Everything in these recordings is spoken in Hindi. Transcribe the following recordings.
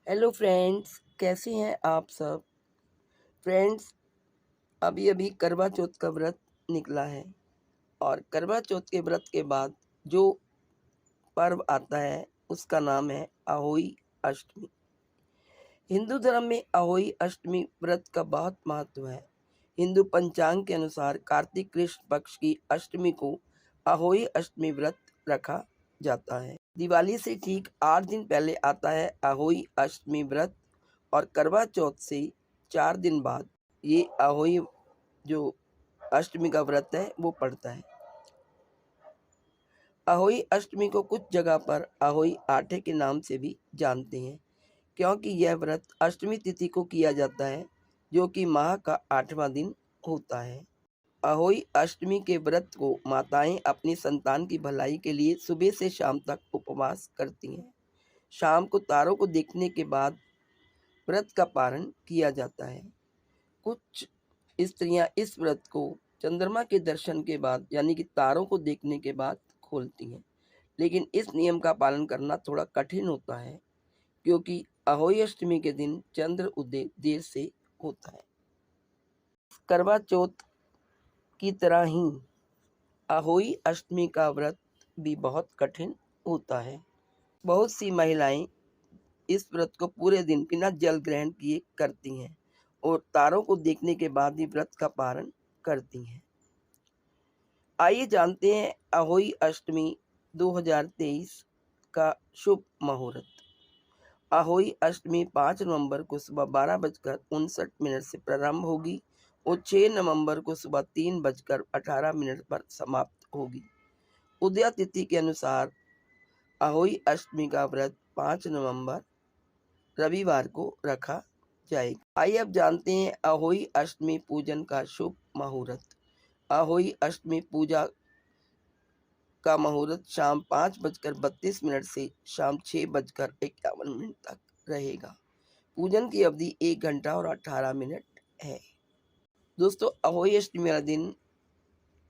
हेलो फ्रेंड्स, कैसे हैं आप सब। फ्रेंड्स, अभी अभी करवा चौथ का व्रत निकला है और करवा चौथ के व्रत के बाद जो पर्व आता है उसका नाम है अहोई अष्टमी। हिंदू धर्म में अहोई अष्टमी व्रत का बहुत महत्व है। हिंदू पंचांग के अनुसार कार्तिक कृष्ण पक्ष की अष्टमी को अहोई अष्टमी व्रत रखा जाता है। दिवाली से ठीक 8 दिन पहले आता है अहोई अष्टमी व्रत और करवा चौथ से 4 दिन बाद ये अहोई जो अष्टमी का व्रत है वो पड़ता है। अहोई अष्टमी को कुछ जगह पर अहोई आठे के नाम से भी जानते हैं, क्योंकि यह व्रत अष्टमी तिथि को किया जाता है, जो कि माह का 8वां दिन होता है। अहोई अष्टमी के व्रत को माताएं अपनी संतान की भलाई के लिए सुबह से शाम तक उपवास करती हैं। शाम को तारों को देखने के बाद व्रत का पारण किया जाता है। कुछ स्त्रियां इस व्रत को चंद्रमा के दर्शन के बाद यानी कि तारों को देखने के बाद खोलती हैं, लेकिन इस नियम का पालन करना थोड़ा कठिन होता है, क्योंकि अहोई अष्टमी के दिन चंद्र उदय देर से होता है। करवा चौथ की तरह ही अहोई अष्टमी का व्रत भी बहुत कठिन होता है। बहुत सी महिलाएं इस व्रत को पूरे दिन बिना जल ग्रहण किए करती हैं और तारों को देखने के बाद ही व्रत का पारण करती हैं। आइए जानते हैं अहोई अष्टमी 2023 का शुभ मुहूर्त। अहोई अष्टमी 5 नवंबर को सुबह 12:59 से प्रारंभ होगी और 6 नवंबर को सुबह 3:18 पर समाप्त होगी। उदया तिथि के अनुसार अहोई अष्टमी का व्रत 5 नवंबर रविवार को रखा जाएगा। आइए अब जानते हैं अहोई अष्टमी पूजन का शुभ मुहूर्त। अहोई अष्टमी पूजा का मुहूर्त शाम 5:32 से शाम 6:51 तक रहेगा। पूजन की अवधि 1 घंटा और 18 मिनट है। दोस्तों, अहोई अष्टमी वाला दिन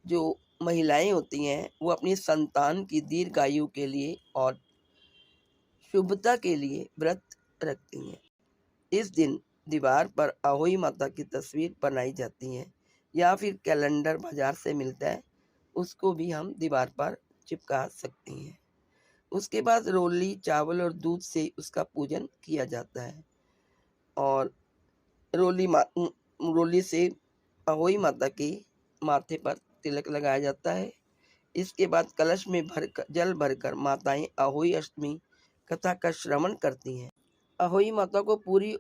जो महिलाएं होती हैं वो अपनी संतान की दीर्घायु के लिए और शुभता के लिए व्रत रखती हैं। इस दिन दीवार पर अहोई माता की तस्वीर बनाई जाती है या फिर कैलेंडर बाजार से मिलता है, उसको भी हम दीवार पर चिपका सकते हैं। उसके बाद रोली चावल और दूध से उसका पूजन किया जाता है और रोली से अहोई माता के माथे पर तिलक लगाया जाता है। इसके बाद कलश में जल भरकर माताएं अहोई अष्टमी कथा का श्रवण करती हैं। अहोई माता को पूरी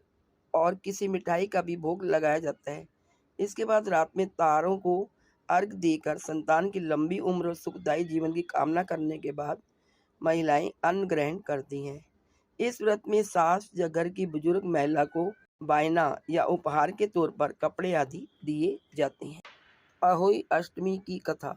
और किसी मिठाई का भी भोग लगाया जाता है। इसके बाद रात में तारों को अर्घ देकर संतान की लंबी उम्र और सुखदायी जीवन की कामना करने के बाद महिलाएं अन्न ग्रहण करती हैं। इस व्रत में सास या घर की बुजुर्ग महिला को बायना या उपहार के तौर पर कपड़े आदि दिए जाते हैं। अहोई अष्टमी की कथा।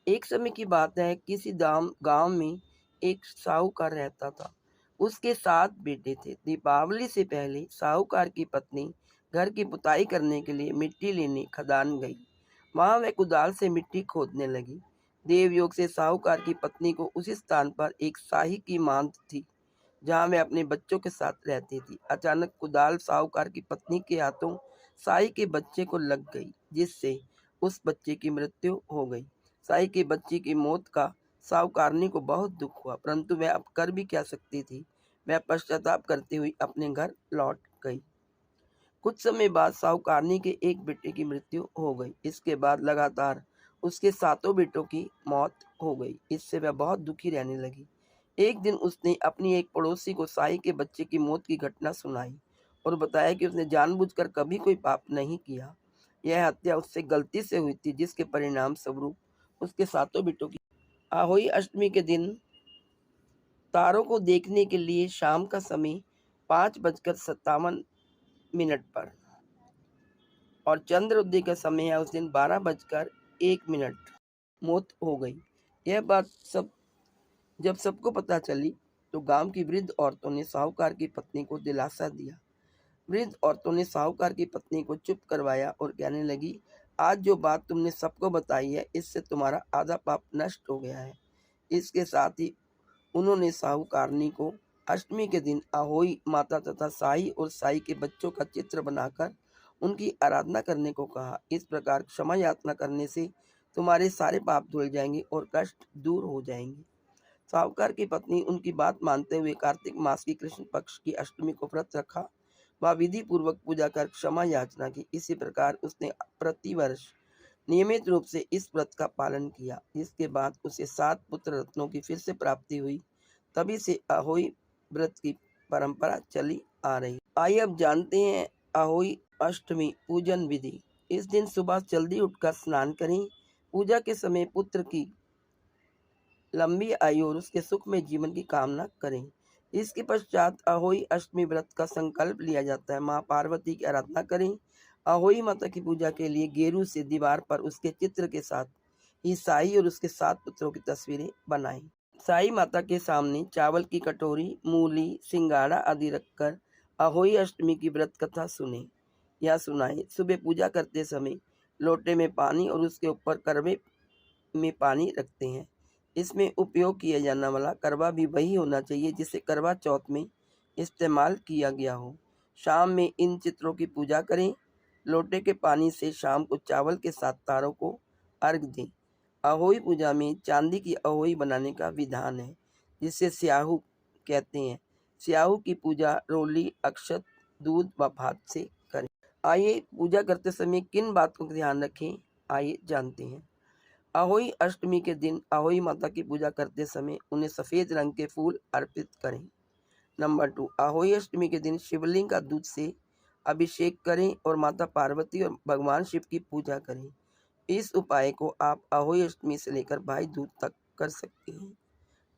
एक समय की बात है, किसी गांव में एक साहूकार रहता था। उसके 7 बेटे थे। दीपावली से पहले साहूकार की पत्नी घर की पुताई करने के लिए मिट्टी लेने खदान गई। वहां वह कुदाल से मिट्टी खोदने लगी। देवयोग से साहूकार की पत्नी को उसी स्थान पर एक शाही की मांद थी, जहां वह अपने बच्चों के साथ रहती थी। अचानक कुदाल साहूकार की पत्नी के हाथों शाही के बच्चे को लग गई, जिससे उस बच्चे की मृत्यु हो गई। शाही के बच्चे की मौत का साहूकारनी को बहुत दुख हुआ, परंतु वह अब कर भी क्या सकती थी। वह पश्चाताप करती हुई अपने घर लौट गई। कुछ समय बाद साहूकारनी के एक बेटे की मृत्यु हो गई। इसके बाद लगातार उसके 7 बेटों की मौत हो गई। इससे वह बहुत दुखी रहने लगी। एक दिन उसने अपनी एक पड़ोसी को शाही के बच्चे की मौत की घटना सुनाई और बताया कि उसने जानबूझकर कभी कोई पाप नहीं किया। यह हत्या उससे गलती से हुई थी, जिसके परिणाम स्वरूप उसके 7 बेटों की। अहोई अष्टमी के दिन तारों को देखने के लिए शाम का समय 5:57 पर और चंद्र उदय का समय है उस दिन 12:01 मौत हो गई। यह बात जब सबको पता चली तो गांव की वृद्ध औरतों ने साहूकार की पत्नी को दिलासा दिया। वृद्ध औरतों ने साहूकार की पत्नी को चुप करवाया और कहने लगी, आज जो बात तुमने सबको बताई है, इससे तुम्हारा आधा पाप नष्ट हो गया है। इसके साथ ही उन्होंने साहूकारनी को अष्टमी के दिन अहोई माता तथा साई और साई के बच्चों का चित्र बनाकर उनकी आराधना करने को कहा। इस प्रकार क्षमा याचना करने से तुम्हारे सारे पाप धुल जाएंगे और कष्ट दूर हो जाएंगे। साहूकार की पत्नी उनकी बात मानते हुए कार्तिक मास की कृष्ण पक्ष की अष्टमी को व्रत रखा। वह विधि पूर्वक पूजा कर क्षमा याचना की। इसी प्रकार उसने प्रतिवर्ष नियमित रूप से इस व्रत का पालन किया। इसके बाद उसे 7 पुत्र रत्नों की फिर से प्राप्ति हुई। तभी से अहोई व्रत की परंपरा चली आ रही। आइए अब जानते हैं अहोई अष्टमी पूजन विधि। इस दिन सुबह जल्दी उठकर स्नान करें। पूजा के समय पुत्र की लंबी आयु और उसके सुखमय जीवन की कामना करें। इसके पश्चात अहोई अष्टमी व्रत का संकल्प लिया जाता है। माँ पार्वती की आराधना करें। अहोई माता की पूजा के लिए गेरू से दीवार पर उसके चित्र के साथ ही साई और उसके 7 पुत्रों की तस्वीरें बनाएं। साई माता के सामने चावल की कटोरी, मूली, सिंगाड़ा आदि रखकर अहोई अष्टमी की व्रत कथा सुने या सुनाएं। सुबह पूजा करते समय लोटे में पानी और उसके ऊपर करवे में पानी रखते हैं। इसमें उपयोग किया जाने वाला करवा भी वही होना चाहिए जिसे करवा चौथ में इस्तेमाल किया गया हो। शाम में इन चित्रों की पूजा करें। लोटे के पानी से शाम को चावल के साथ तारों को अर्घ दें। अहोई पूजा में चांदी की अहोई बनाने का विधान है जिसे स्याहू कहते हैं। स्याहू की पूजा रोली, अक्षत, दूध व भात से करें। आइए पूजा करते समय किन बातों का ध्यान रखें, आइए जानते हैं। अहोई अष्टमी के दिन अहोई माता की पूजा करते समय उन्हें सफ़ेद रंग के फूल अर्पित करें। नंबर 2, अहोई अष्टमी के दिन शिवलिंग का दूध से अभिषेक करें और माता पार्वती और भगवान शिव की पूजा करें। इस उपाय को आप अहोई अष्टमी से लेकर भाई दूज तक कर सकते हैं।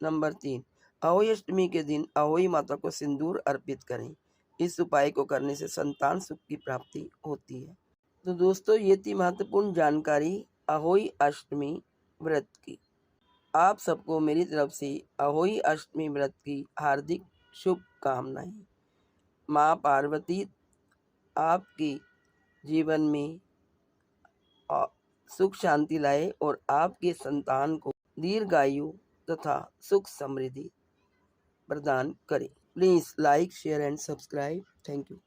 नंबर 3, अहोई अष्टमी के दिन अहोई माता को सिंदूर अर्पित करें। इस उपाय को करने से संतान सुख की प्राप्ति होती है। तो दोस्तों, ये थी महत्वपूर्ण जानकारी अहोई अष्टमी व्रत की। आप सबको मेरी तरफ से अहोई अष्टमी व्रत की हार्दिक शुभकामनाएं। माँ पार्वती आपके जीवन में सुख शांति लाए और आपके संतान को दीर्घायु तथा सुख समृद्धि प्रदान करे। Please like, share and subscribe. Thank you.